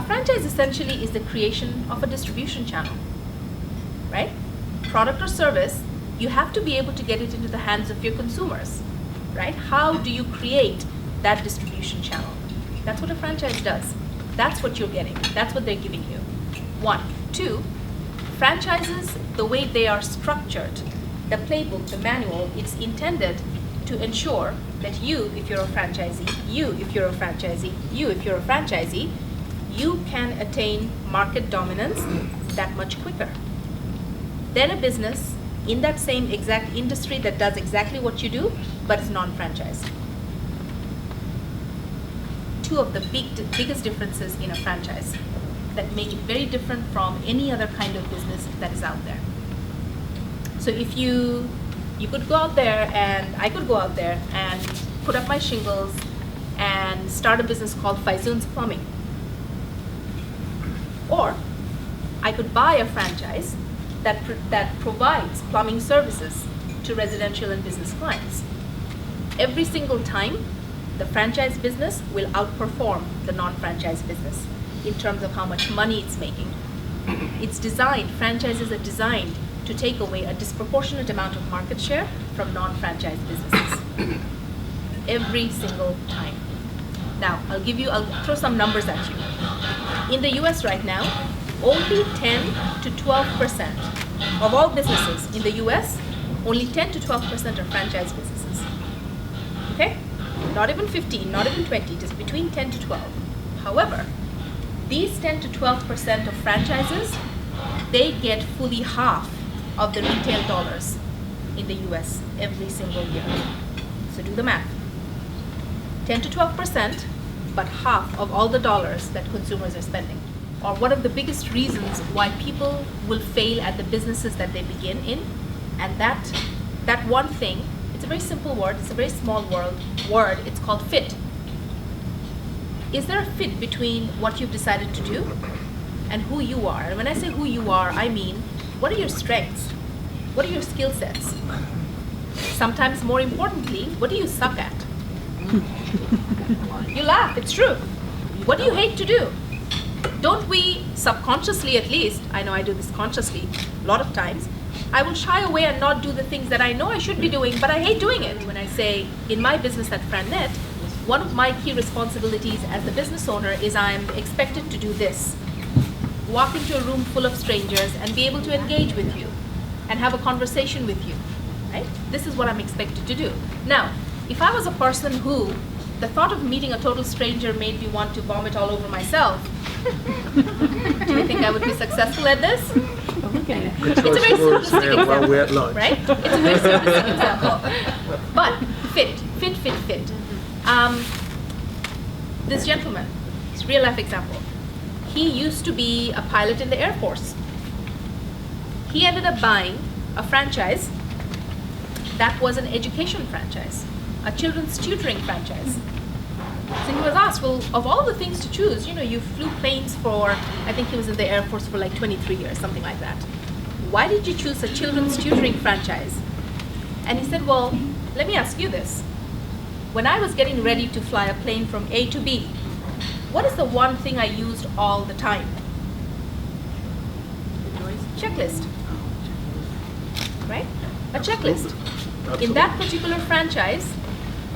franchise essentially is the creation of a distribution channel, right? Product or service, you have to be able to get it into the hands of your consumers, right? How do you create that distribution channel? That's what a franchise does. That's what you're getting. That's what they're giving you. 1. 2, franchises, the way they are structured, the playbook, the manual, it's intended to ensure that you, if you're a franchisee, you, if you're a franchisee, you, if you're a franchisee, you can attain market dominance that much quicker than a business in that same exact industry that does exactly what you do, but is non-franchised. 2 of the biggest differences in a franchise that make it very different from any other kind of business that is out there. So if you could go out there, and I could go out there and put up my shingles and start a business called Faizun's Plumbing. Or I could buy a franchise that provides plumbing services to residential and business clients. Every single time, the franchise business will outperform the non-franchise business in terms of how much money it's making. It's designed, franchises are designed to take away a disproportionate amount of market share from non-franchise businesses. Every single time. Now, I'll throw some numbers at you. In the US right now, only 10 to 12% of all businesses in the US, only 10 to 12% are franchise businesses. Okay? Not even 15, not even 20, just between 10 to 12. However, these 10 to 12% of franchises, they get fully half of the retail dollars in the US every single year. So do the math. 10 to 12%, but half of all the dollars that consumers are spending. Or one of the biggest reasons why people will fail at the businesses that they begin in, and that one thing, it's a very simple word, it's a very small word, it's called fit. Is there a fit between what you've decided to do and who you are? And when I say who you are, I mean, what are your strengths? What are your skill sets? Sometimes more importantly, what do you suck at? You laugh, it's true. What do you hate to do? Don't we subconsciously, at least, I know I do this consciously a lot of times, I will shy away and not do the things that I know I should be doing, but I hate doing it. When I say in my business at FranNet, one of my key responsibilities as the business owner is I'm expected to do this. Walk into a room full of strangers and be able to engage with you and have a conversation with you, right? This is what I'm expected to do. Now, if I was a person who the thought of meeting a total stranger made me want to vomit all over myself, do you think I would be successful at this? Okay. It's a very simplistic example, while we're at lunch. right? It's a very simplistic example. But fit. This gentleman, it's a real life example. He used to be a pilot in the Air Force. He ended up buying a franchise that was an education franchise, a children's tutoring franchise. So he was asked, well, of all the things to choose, you flew planes for, I think he was in the Air Force for like 23 years, something like that. Why did you choose a children's tutoring franchise? And he said, well, let me ask you this. When I was getting ready to fly a plane from A to B, what is the one thing I used all the time? Checklist. Right? A checklist. In that particular franchise,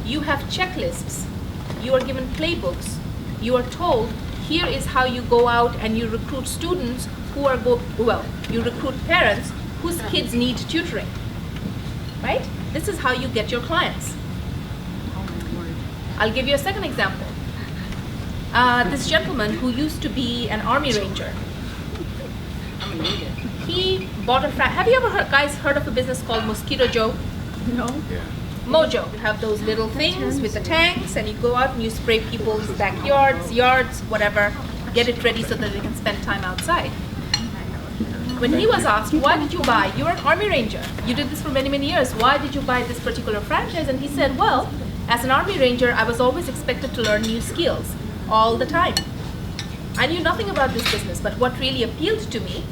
you have checklists. You are given playbooks. You are told, here is how you go out and you recruit students who are you recruit parents whose kids need tutoring. Right? This is how you get your clients. I'll give you a second example. This gentleman who used to be an Army Ranger. He bought a have you ever guys heard of a business called Mosquito Joe? No. Yeah. Mojo. You have those little things with the tanks, and you go out and you spray people's backyards, yards, whatever, get it ready so that they can spend time outside. When he was asked, why did you buy? You're an Army Ranger. You did this for many, many years. Why did you buy this particular franchise? And he said, well, as an Army Ranger, I was always expected to learn new skills all the time. I knew nothing about this business, but what really appealed to me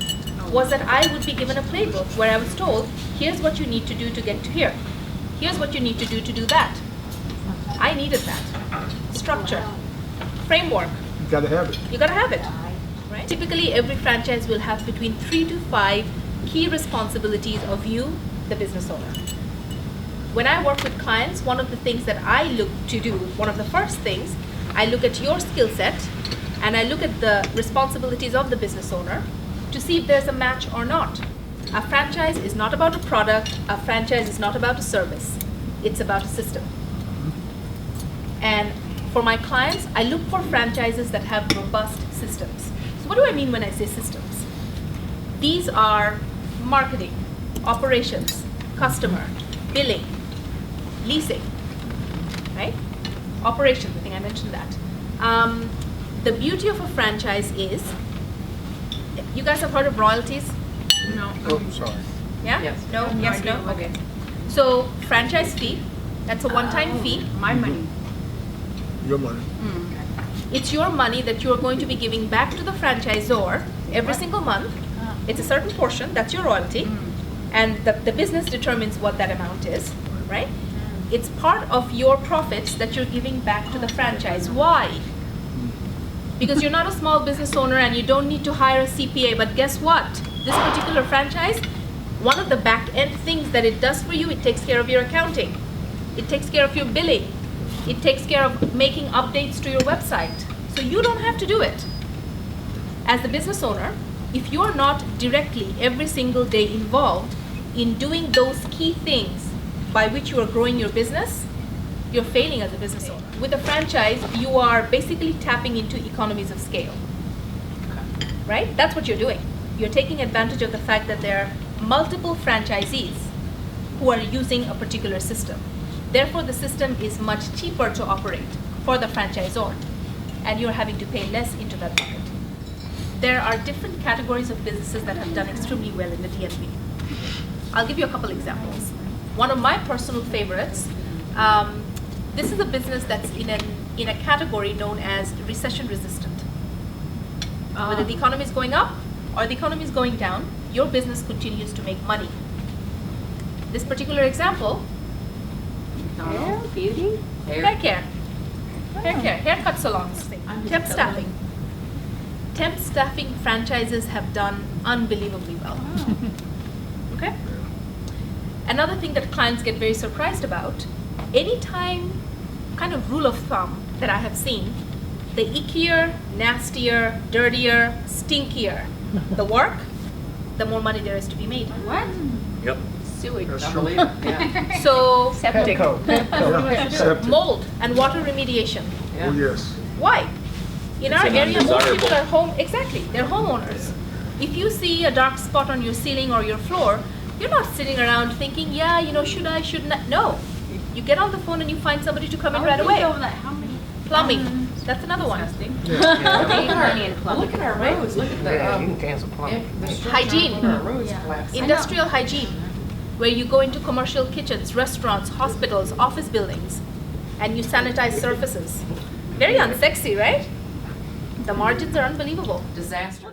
was that I would be given a playbook where I was told, here's what you need to do to get to here. Here's what you need to do that. I needed that. Structure, framework. You gotta have it. You gotta have it. right? Typically, every franchise will have between 3 to 5 key responsibilities of you, the business owner. When I work with clients, one of the things that I look to do, one of the first things, I look at your skill set and I look at the responsibilities of the business owner to see if there's a match or not. A franchise is not about a product, a franchise is not about a service, it's about a system. And for my clients, I look for franchises that have robust systems. So what do I mean when I say systems? These are marketing, operations, customer, billing, leasing, right? Operations, I think I mentioned that. The beauty of a franchise is, you guys have heard of royalties? No. Oh, sorry. Yeah? Yes. No? No, Yes, I no? do. Okay. So franchise fee, that's a one-time fee. My money. Your money. It's your money that you're going to be giving back to the franchisor every single month. It's a certain portion, that's your royalty. And the business determines what that amount is, right? It's part of your profits that you're giving back to the franchise. Why? Because you're not a small business owner and you don't need to hire a CPA, but guess what? This particular franchise, one of the back end things that it does for you, it takes care of your accounting. It takes care of your billing. It takes care of making updates to your website. So you don't have to do it. As the business owner, if you're not directly every single day involved in doing those key things by which you are growing your business, you're failing as a business owner. With a franchise, you are basically tapping into economies of scale, right? That's what you're doing. You're taking advantage of the fact that there are multiple franchisees who are using a particular system. Therefore, the system is much cheaper to operate for the franchisor, and you're having to pay less into that bucket. There are different categories of businesses that have done extremely well in the DMV. I'll give you a couple examples. One of my personal favorites, this is a business that's in a category known as recession resistant. Whether the economy is going up or the economy is going down, your business continues to make money. This particular example, Hair, beauty, hair care, haircut salons, temp staffing. Temp staffing franchises have done unbelievably well. Okay? Another thing that clients get very surprised about, anytime, kind of rule of thumb that I have seen, the ickier, nastier, dirtier, stinkier the work, the more money there is to be made. What? Yep. Sewage. That's I true. believe it, yeah. So, Septic. Yeah, septic. mold and water remediation. Oh, yes. Why? In our It's an area, most undesirable. people are home, exactly, they're homeowners. If you see a dark spot on your ceiling or your floor, you're not sitting around thinking, yeah, should I, should not? No. You get on the phone and you find somebody to come in right away. How many? Plumbing, that's another one. Look at our roads, look at the, Yeah, you can cancel plumbing. the structure Hygiene. of our roads collapsed. Industrial hygiene, where you go into commercial kitchens, restaurants, hospitals, office buildings, and you sanitize surfaces. Very unsexy, right? The margins are unbelievable. Disaster.